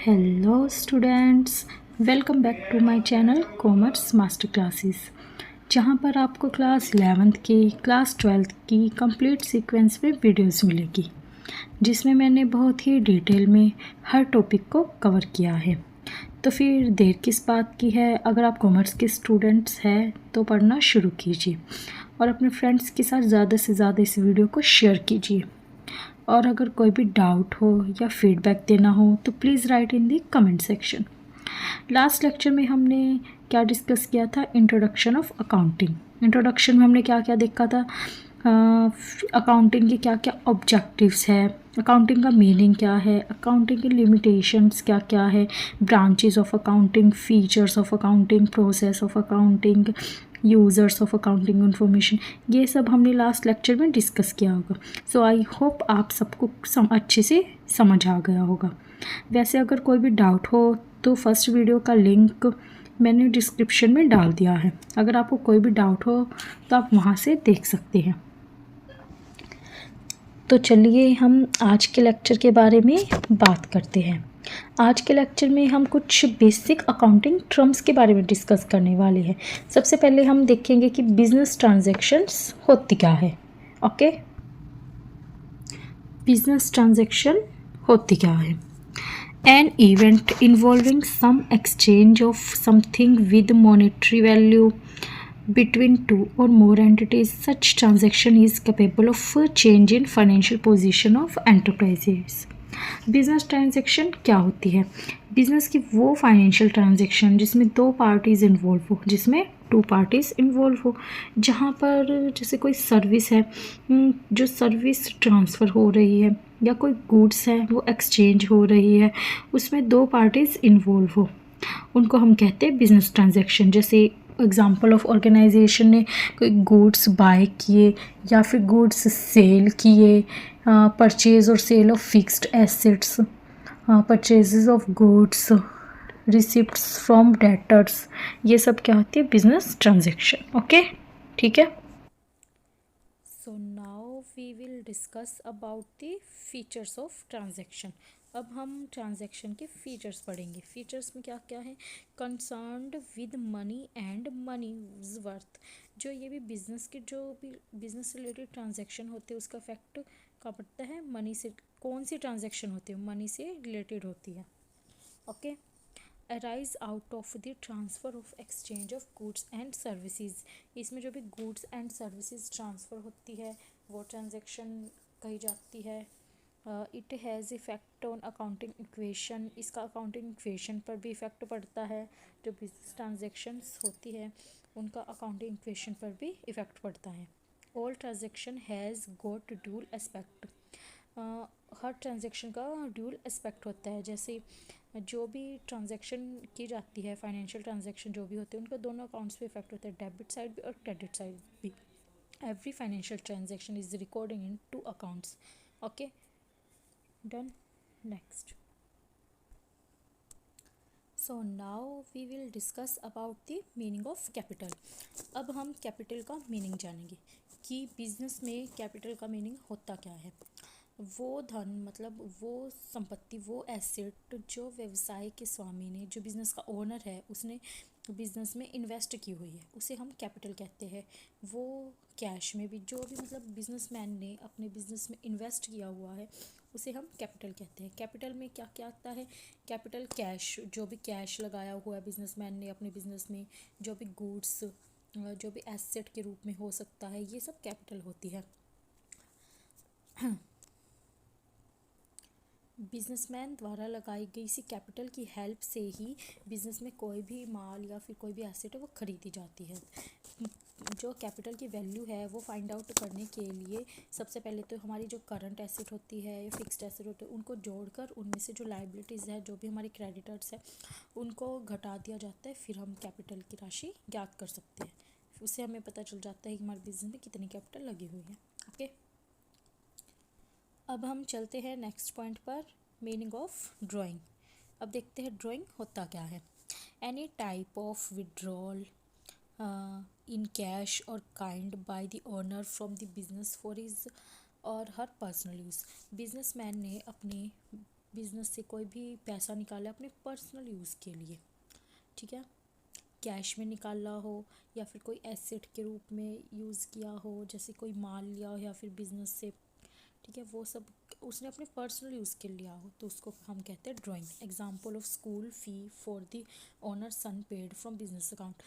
Hello students, welcome back to my channel commerce master classes, जहां पर आपको class 11th की क्लास 12th की कंप्लीट सीक्वेंस में वीडियोस मिलेगी, जिसमें मैंने बहुत ही डिटेल में हर टॉपिक को कवर किया है। तो फिर देर किस बात की है, अगर आप कॉमर्स के स्टूडेंट्स हैं तो पढ़ना शुरू कीजिए और अपने फ्रेंड्स के साथ ज़्यादा से ज़्यादा इस वीडियो को शेयर कीजिए। और अगर कोई भी डाउट हो या फीडबैक देना हो तो please write in the comment section. Last lecture में हमने क्या डिस्कस किया था? Introduction of accounting. इंट्रोडक्शन में हमने क्या क्या देखा था? अकाउंटिंग के क्या क्या ऑब्जेक्टिव्स है, अकाउंटिंग का मीनिंग क्या है, अकाउंटिंग की लिमिटेशंस क्या क्या है, branches of accounting, features of accounting, process of accounting, users of accounting information, ये सब हमने लास्ट लेक्चर में डिस्कस किया होगा। सो आई होप आप सबको अच्छे से समझ आ गया होगा। वैसे अगर कोई भी डाउट हो तो फर्स्ट वीडियो का लिंक मैंने डिस्क्रिप्शन में डाल दिया है, अगर आपको कोई भी डाउट हो तो आप वहाँ से देख सकते हैं। तो चलिए हम आज के लेक्चर के बारे में बात करते हैं। आज के लेक्चर में हम कुछ बेसिक अकाउंटिंग टर्म्स के बारे में डिस्कस करने वाले हैं। सबसे पहले हम देखेंगे कि बिजनेस ट्रांजैक्शंस होती क्या है। ओके, बिजनेस ट्रांजैक्शन होती क्या है? An event involving some exchange of something with monetary value between two or more entities. Such transaction is capable of change in financial position of enterprises. Business transaction क्या होती है? Business की वो financial transaction जिसमें दो parties involve हो, जिसमें to parties involve हो, जहाँ पर जैसे कोई सर्विस है, जो सर्विस ट्रांसफ़र हो रही है, या कोई गुड्स है वो एक्सचेंज हो रही है, उसमें दो पार्टीज़ इन्वॉल्व हो, उनको हम कहते हैं बिजनेस ट्रांजेक्शन। जैसे एग्जाम्पल ऑफ ऑर्गेनाइजेशन ने कोई गुड्स बाय किए या फिर गुड्स सेल किए, परचेज और sell of fixed assets, purchases of goods, receipts from debtors, ये सब क्या होती है? Business transaction. ओके, ठीक है। So now we will discuss about the features of transaction. अब हम ट्रांजैक्शन के फीचर्स पढ़ेंगे। फीचर्स में क्या क्या है? Concerned with money and money worth. जो ये भी बिजनेस के जो भी बिजनेस रिलेटेड ट्रांजैक्शन होते हैं उसका इफेक्ट क्या पड़ता है? मनी से। कौन सी ट्रांजैक्शन होती है? मनी से रिलेटेड होती है। Okay, arise out of the transfer of exchange of goods and services. इसमें जो भी गुड्स एंड सर्विसेज ट्रांसफ़र होती है वो ट्रांजैक्शन कही जाती है। It has effect on accounting equation. इसका अकाउंटिंग इक्वेशन पर भी इफ़ेक्ट पड़ता है। जो बिजनेस ट्रांजेक्शन्स होती है उनका अकाउंटिंग इक्वेशन पर भी इफ़ेक्ट पड़ता है। All transaction has got dual aspect. हर ट्रांजेक्शन का ड्यूल एस्पेक्ट होता है। जैसे जो भी ट्रांजेक्शन की जाती है, फाइनेंशियल ट्रांजेक्शन जो भी होते हैं, उनका दोनों अकाउंट्स पे इफेक्ट होता है, डेबिट साइड भी और क्रेडिट साइड भी। Every financial transaction is recording in two accounts. Okay, done. Next, so now we will discuss about the meaning of capital. अब हम कैपिटल का मीनिंग जानेंगे कि बिजनेस में कैपिटल का मीनिंग होता क्या है। वो धन, मतलब वो संपत्ति, वो एसेट जो व्यवसाय के स्वामी ने, जो बिज़नेस का ओनर है, उसने बिज़नेस में इन्वेस्ट की हुई है, उसे हम कैपिटल कहते हैं। वो कैश में भी जो भी मतलब बिजनेसमैन ने अपने बिजनेस में इन्वेस्ट किया हुआ है उसे हम कैपिटल कहते हैं। कैपिटल में क्या क्या आता है? कैपिटल कैश, जो भी कैश लगाया हुआ है बिजनेसमैन ने अपने बिजनेस में, जो भी गुड्स, जो भी एसेट के रूप में हो सकता है, ये सब कैपिटल होती है। बिजनेसमैन द्वारा लगाई गई इसी कैपिटल की हेल्प से ही बिजनेस में कोई भी माल या फिर कोई भी एसेट है वो खरीदी जाती है। जो कैपिटल की वैल्यू है वो फाइंड आउट करने के लिए सबसे पहले तो हमारी जो करंट एसेट होती है या फिक्स्ड एसेट होते हैं उनको जोड़कर उनमें से जो लाइबिलिटीज़ है, जो भी हमारे क्रेडिटर्स है, उनको घटा दिया जाता है। फिर हम कैपिटल की राशि ज्ञात कर सकते हैं। उससे हमें पता चल जाता है कि हमारे बिजनेस में कितनी कैपिटल लगी हुई है। ओके, अब हम चलते हैं नेक्स्ट पॉइंट पर, मीनिंग ऑफ ड्राइंग। अब देखते हैं ड्राइंग होता क्या है। Any type of withdrawal in cash or kind by the owner from the business for his or her personal use. Businessman ने अपने बिजनेस से कोई भी पैसा निकाला अपने पर्सनल यूज़ के लिए, ठीक है, कैश में निकाला हो या फिर कोई एसेट के रूप में यूज़ किया हो, जैसे कोई माल लिया हो या फिर बिजनेस से, ठीक है, वो सब उसने अपने पर्सनल यूज़ के लिए लिया हो तो उसको हम कहते हैं drawing. Example of school fee for the owner son paid from business account.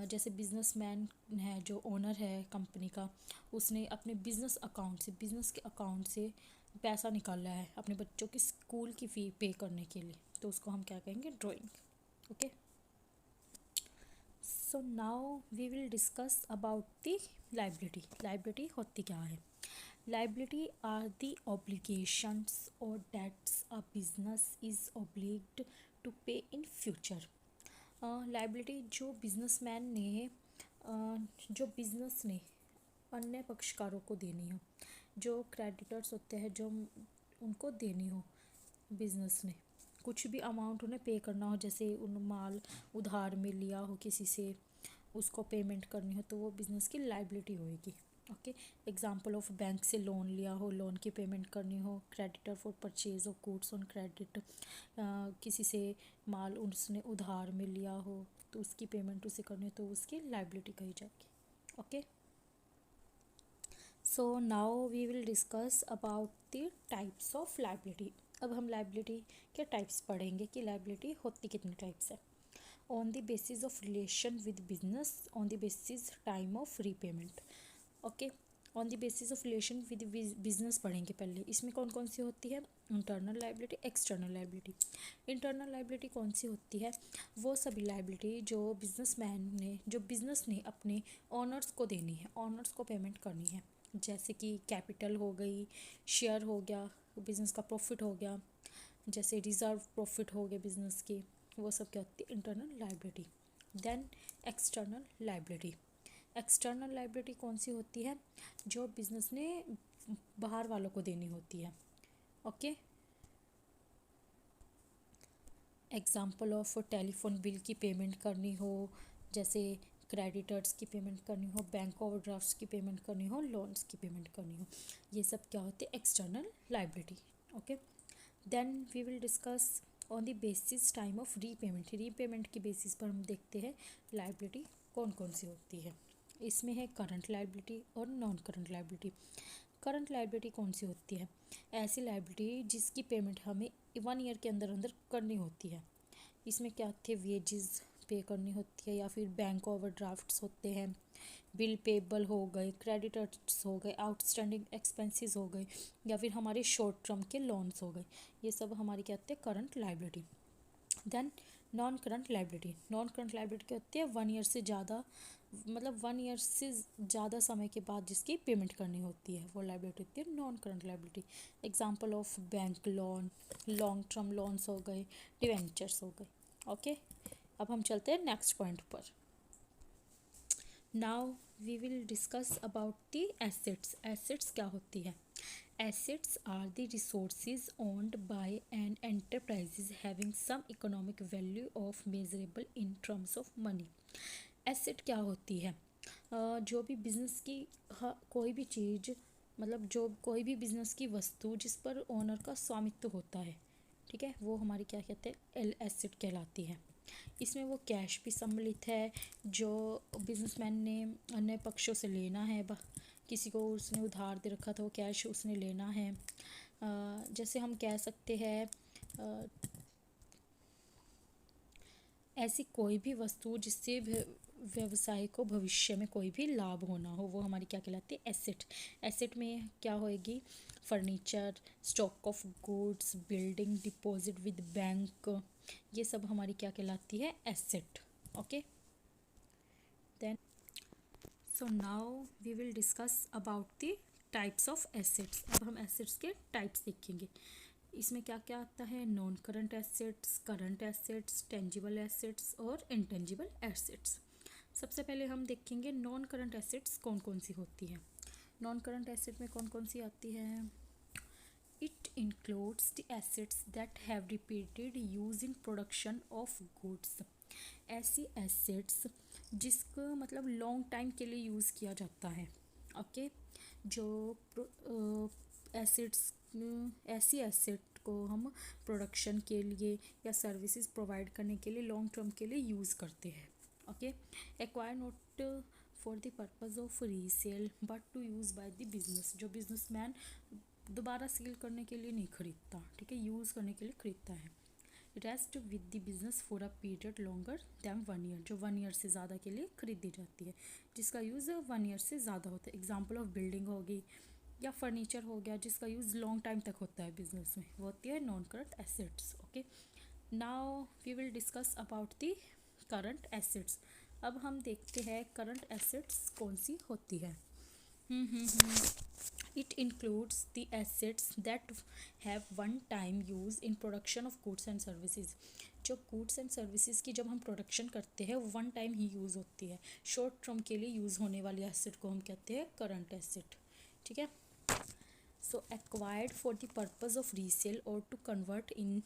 जैसे बिजनेसमैन है जो ओनर है कंपनी का, उसने अपने बिजनेस अकाउंट से, बिजनेस के अकाउंट से पैसा निकाला है अपने बच्चों की स्कूल की फ़ी पे करने के लिए, तो उसको हम क्या कहेंगे, drawing. Okay, so now we will discuss about the liability. Liability होती क्या है? Liability are the obligations or debts a business is obliged to pay in future. Liability जो बिजनेसमैन ने जो बिजनेस ने अन्य पक्षकारों को देनी हो, जो क्रेडिटर्स होते हैं जो उनको देनी हो, बिजनेस ने कुछ भी अमाउंट उन्हें पे करना हो, जैसे उन माल उधार में लिया हो किसी से, उसको पेमेंट करनी हो, तो वो बिज़नेस की लाइबिलिटी होएगी। ओके, एग्जांपल ऑफ बैंक से लोन लिया हो, लोन की पेमेंट करनी हो, creditor for purchase of goods on credit, किसी से माल उसने उधार में लिया हो तो उसकी पेमेंट उसे करनी हो तो उसकी लाइबिलिटी कही जाएगी। Okay, so now we will discuss about the types of liability. अब हम लाइबिलिटी के टाइप्स पढ़ेंगे कि लाइबिलिटी होती कितने टाइप्स है। On the basis of relation with business, on the basis time of repayment. Okay, on the basis of relation with business पढ़ेंगे पहले। इसमें कौन कौन सी होती है? Internal liability, external liability. Internal liability कौन सी होती है? वो सभी लाइबिलिटी जो बिजनेसमैन ने, जो बिजनेस ने अपने ऑनर्स को देनी है, ऑनर्स को पेमेंट करनी है, जैसे कि कैपिटल हो गई, शेयर हो गया, बिजनेस का प्रॉफिट हो गया, जैसे रिजर्व प्रॉफिट हो गए बिजनेस के, वो सब क्या होती है? Internal liability. Then external liability. External liability कौन सी होती है? जो बिजनेस ने बाहर वालों को देनी होती है। Okay, example of telephone bill की पेमेंट करनी हो, जैसे क्रेडिटर्स की पेमेंट करनी हो, बैंक ओवरड्राफ्ट्स की पेमेंट करनी हो, लोन्स की पेमेंट करनी हो, ये सब क्या होती है? External liability. Okay, then we will discuss on the basis time of repayment. Repayment की बेसिस पर हम देखते हैं लाइबिलिटी कौन कौन सी होती है। इसमें है करंट लाइबिलिटी और non current liability. Current liability कौन सी होती है? ऐसी लाइबिलिटी जिसकी पेमेंट हमें 1 ईयर के अंदर अंदर करनी होती है। इसमें क्या थे? वेजेस पे करनी होती है, या फिर बैंक ओवरड्राफ्ट्स होते हैं, बिल पेबल हो गए, क्रेडिटर्स हो गए, आउटस्टैंडिंग एक्सपेंसेस हो गए, या फिर हमारे शॉर्ट टर्म के लोन्स हो गए। ये सब हमारी क्या होते हैं? Current liability. Then non current liability. Non current liability क्या होती है? 1 ईयर से ज़्यादा, मतलब 1 ईयर से ज़्यादा समय के बाद जिसकी पेमेंट करनी होती है, वो लाइबिलिटी होती है non current liability. Example of bank loan, long term loans हो गए, डिवेंचर्स हो गए। ओके, अब हम चलते हैं नेक्स्ट पॉइंट पर। Now we will discuss about the assets. Assets क्या होती है? Assets are the resources owned by an enterprise having some economic value of measurable in terms of money. Asset क्या होती है? जो भी बिजनेस की कोई भी चीज़, मतलब जो कोई भी बिजनेस की वस्तु जिस पर ओनर का स्वामित्व होता है, ठीक है, वो हमारी क्या कहते हैं? एसेट कहलाती है। इसमें वो कैश भी सम्मिलित है जो बिजनेसमैन ने अन्य पक्षों से लेना है, किसी को उसने उधार दे रखा था, वो कैश उसने लेना है। जैसे हम कह सकते हैं ऐसी कोई भी वस्तु जिससे व्यवसाय को भविष्य में कोई भी लाभ होना हो, वो हमारी क्या कहलाती है? एसेट। एसेट में क्या होएगी? Furniture, stock of goods, building, deposit with bank, ये सब हमारी क्या कहलाती है? Asset. Okay, then so now we will discuss about the types of assets. अब हम एसेट्स के टाइप्स देखेंगे। इसमें क्या क्या आता है? Non current assets, tangible assets और इंटेंजिबल एसेट्स। सबसे पहले हम देखेंगे नॉन करंट एसेट्स कौन कौन सी होती है। नॉन करंट एसेट में कौन कौन सी आती है? It includes the assets that have repeated use in production of goods. ऐसी एसेट्स जिसको मतलब लॉन्ग टाइम के लिए यूज़ किया जाता है। ओके, जो एसेट्स, ऐसी एसेट को हम प्रोडक्शन के लिए या सर्विसेज प्रोवाइड करने के लिए लॉन्ग टर्म के लिए यूज़ करते हैं। Okay, acquire not for the purpose of resale but to use by the business. जो बिजनेसमैन दोबारा सेल करने के लिए नहीं खरीदता, ठीक है, यूज़ करने के लिए खरीदता है। Rest with the business for a period longer than 1 year, जो 1 ईयर से ज़्यादा के लिए खरीदी जाती है, जिसका यूज़ 1 ईयर से ज़्यादा होता है। एग्जाम्पल ऑफ बिल्डिंग होगी या फर्नीचर हो गया, जिसका यूज़ लॉन्ग टाइम तक होता है बिजनेस में, वो होती है non current assets. Okay, now we will discuss about the current assets. अब हम देखते हैं करंट एसेट्स कौन सी होती है। It includes the assets that have one time use in production of goods and services। जो goods and services की जब हम प्रोडक्शन करते हैं वो वन टाइम ही यूज़ होती है। शॉर्ट टर्म के लिए यूज़ होने वाली एसेट को हम कहते हैं करंट एसेट, ठीक है। So acquired for the purpose of resale or to convert in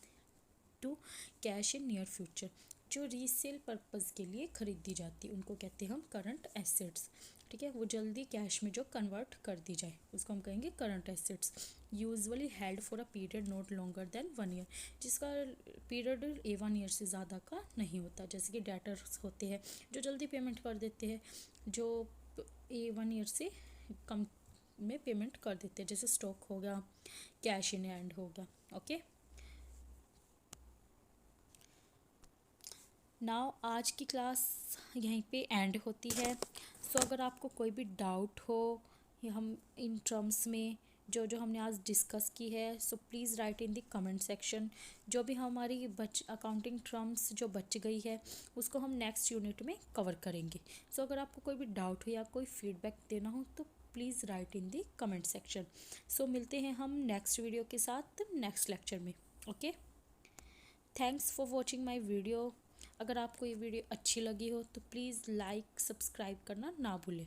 to cash in near future. जो रीसेल पर्पज़ के लिए खरीदी जाती है उनको कहते हैं हम करंट एसेट्स, ठीक है। वो जल्दी कैश में जो कन्वर्ट कर दी जाए उसको हम कहेंगे current assets. Usually held for a period not longer than 1 year, जिसका पीरियड 1 ईयर से ज़्यादा का नहीं होता। जैसे कि डेटर्स होते हैं जो जल्दी पेमेंट कर देते हैं, जो 1 ईयर से कम में पेमेंट कर देते हैं, जैसे स्टॉक हो गया, कैश इन हैंड हो गया। ओके, नाउ आज की क्लास यहीं पे एंड होती है। सो अगर आपको कोई भी डाउट हो या हम इन टर्म्स में जो जो हमने आज डिस्कस की है, so please write in the comment section. जो भी हमारी अकाउंटिंग टर्म्स जो बच गई है उसको हम नेक्स्ट यूनिट में कवर करेंगे। सो अगर आपको कोई भी डाउट हो या कोई फीडबैक देना हो तो please write in the comment section. So मिलते हैं हम नेक्स्ट वीडियो के साथ नेक्स्ट लेक्चर में। Okay, thanks for watching my video. अगर आपको ये वीडियो अच्छी लगी हो तो प्लीज़ लाइक सब्सक्राइब करना ना भूलें।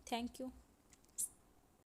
Thank you.